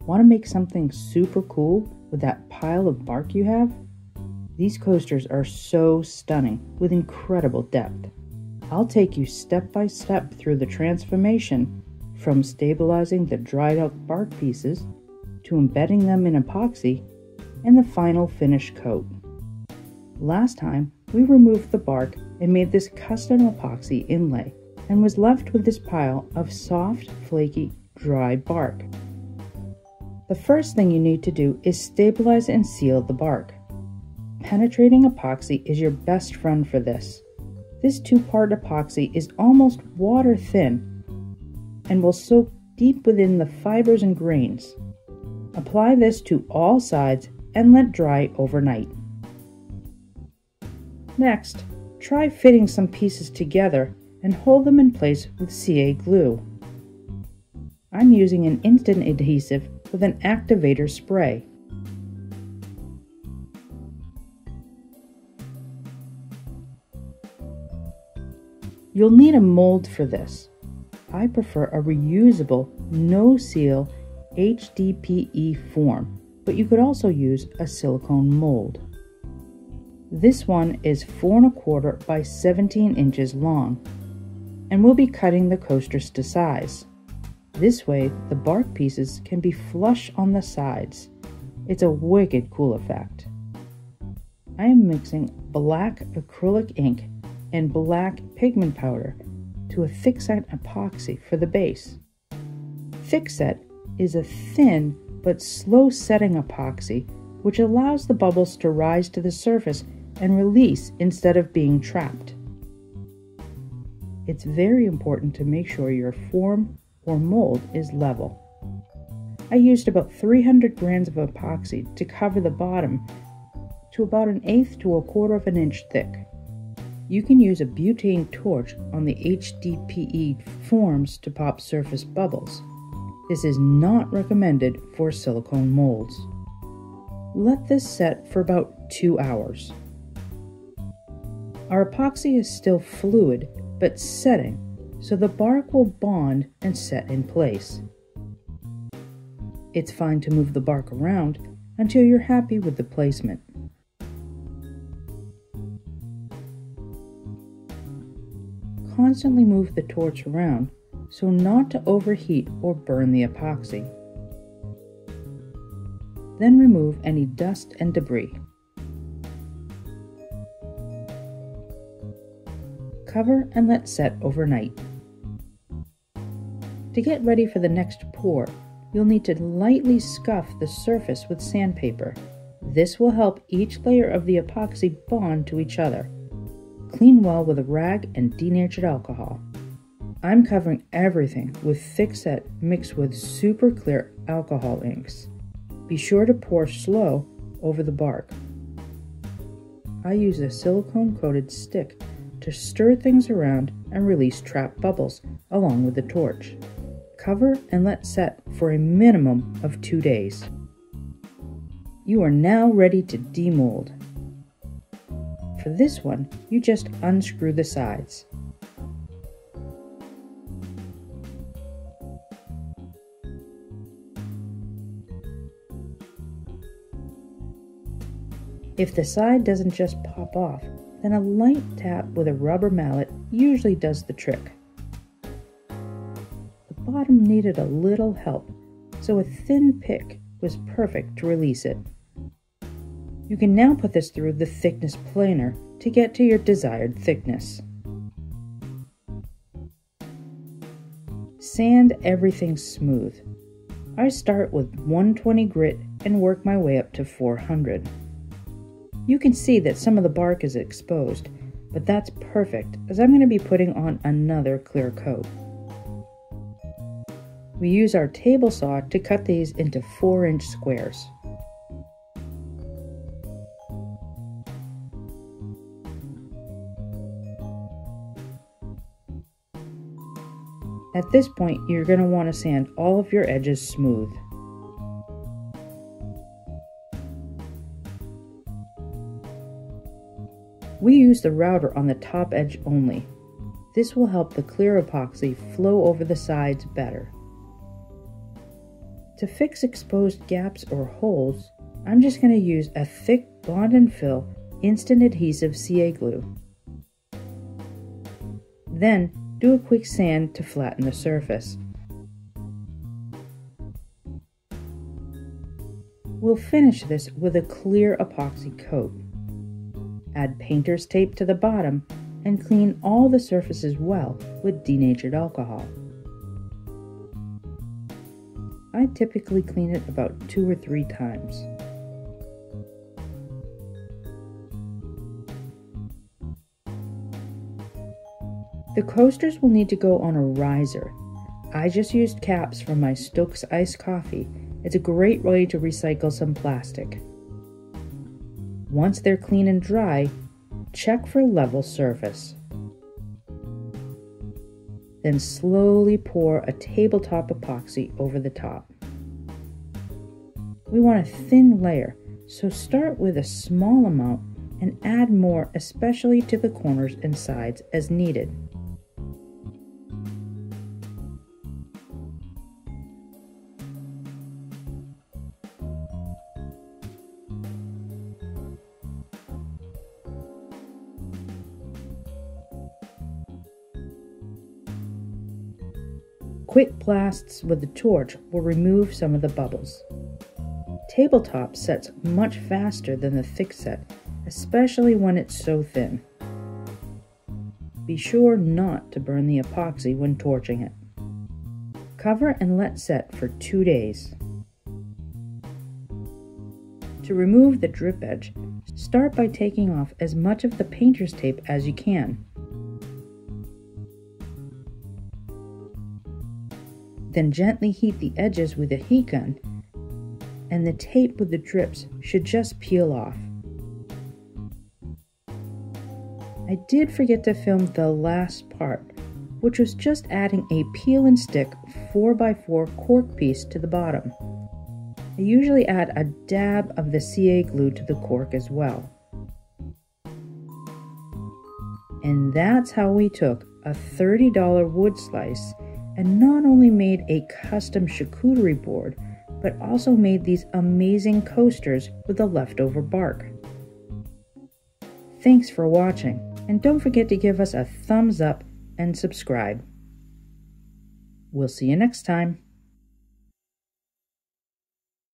Want to make something super cool with that pile of bark you have? These coasters are so stunning with incredible depth. I'll take you step by step through the transformation from stabilizing the dried out bark pieces to embedding them in epoxy and the final finish coat. Last time, we removed the bark and made this custom epoxy inlay and was left with this pile of soft, flaky, dry bark. The first thing you need to do is stabilize and seal the bark. Penetrating epoxy is your best friend for this. This two-part epoxy is almost water thin and will soak deep within the fibers and grains. Apply this to all sides and let dry overnight. Next, try fitting some pieces together and hold them in place with CA glue. I'm using an instant adhesive with an activator spray. You'll need a mold for this. I prefer a reusable, no-seal HDPE form, but you could also use a silicone mold. This one is 4 1/4 by 17 inches long, and we'll be cutting the coasters to size. This way, the bark pieces can be flush on the sides. It's a wicked cool effect. I am mixing black acrylic ink and black pigment powder to a thickset epoxy for the base. Thickset is a thin but slow setting epoxy which allows the bubbles to rise to the surface and release instead of being trapped. It's very important to make sure your form or mold is level. I used about 300 grams of epoxy to cover the bottom to about 1/8 to 1/4 inch thick. You can use a butane torch on the HDPE forms to pop surface bubbles. This is not recommended for silicone molds. Let this set for about 2 hours. Our epoxy is still fluid but setting, so the bark will bond and set in place. It's fine to move the bark around until you're happy with the placement. Constantly move the torch around so not to overheat or burn the epoxy. Then remove any dust and debris. Cover and let set overnight. To get ready for the next pour, you'll need to lightly scuff the surface with sandpaper. This will help each layer of the epoxy bond to each other. Clean well with a rag and denatured alcohol. I'm covering everything with thickset mixed with super clear alcohol inks. Be sure to pour slow over the bark. I use a silicone coated stick to stir things around and release trapped bubbles along with the torch. Cover and let set for a minimum of 2 days. You are now ready to demold. For this one, you just unscrew the sides. If the side doesn't just pop off, then a light tap with a rubber mallet usually does the trick. The bottom needed a little help, so a thin pick was perfect to release it. You can now put this through the thickness planer to get to your desired thickness. Sand everything smooth. I start with 120 grit and work my way up to 400. You can see that some of the bark is exposed, but that's perfect as I'm going to be putting on another clear coat. We use our table saw to cut these into 4-inch squares. At this point, you're going to want to sand all of your edges smooth. We use the router on the top edge only. This will help the clear epoxy flow over the sides better. To fix exposed gaps or holes, I'm just going to use a thick Bond and Fill instant adhesive CA glue. Then do a quick sand to flatten the surface. We'll finish this with a clear epoxy coat. Add painter's tape to the bottom and clean all the surfaces well with denatured alcohol. I typically clean it about 2 or 3 times. The coasters will need to go on a riser. I just used caps from my Stokes iced coffee. It's a great way to recycle some plastic. Once they're clean and dry, check for level surface. Then slowly pour a tabletop epoxy over the top. We want a thin layer, so start with a small amount and add more, especially to the corners and sides as needed. Quick blasts with the torch will remove some of the bubbles. Tabletop sets much faster than the thick set, especially when it's so thin. Be sure not to burn the epoxy when torching it. Cover and let set for 2 days. To remove the drip edge, start by taking off as much of the painter's tape as you can. Then gently heat the edges with a heat gun, and the tape with the drips should just peel off. I did forget to film the last part, which was just adding a peel and stick 4x4 cork piece to the bottom. I usually add a dab of the CA glue to the cork as well. And that's how we took a $30 wood slice and not only made a custom charcuterie board, but also made these amazing coasters with the leftover bark. Thanks for watching, and don't forget to give us a thumbs up and subscribe. We'll see you next time.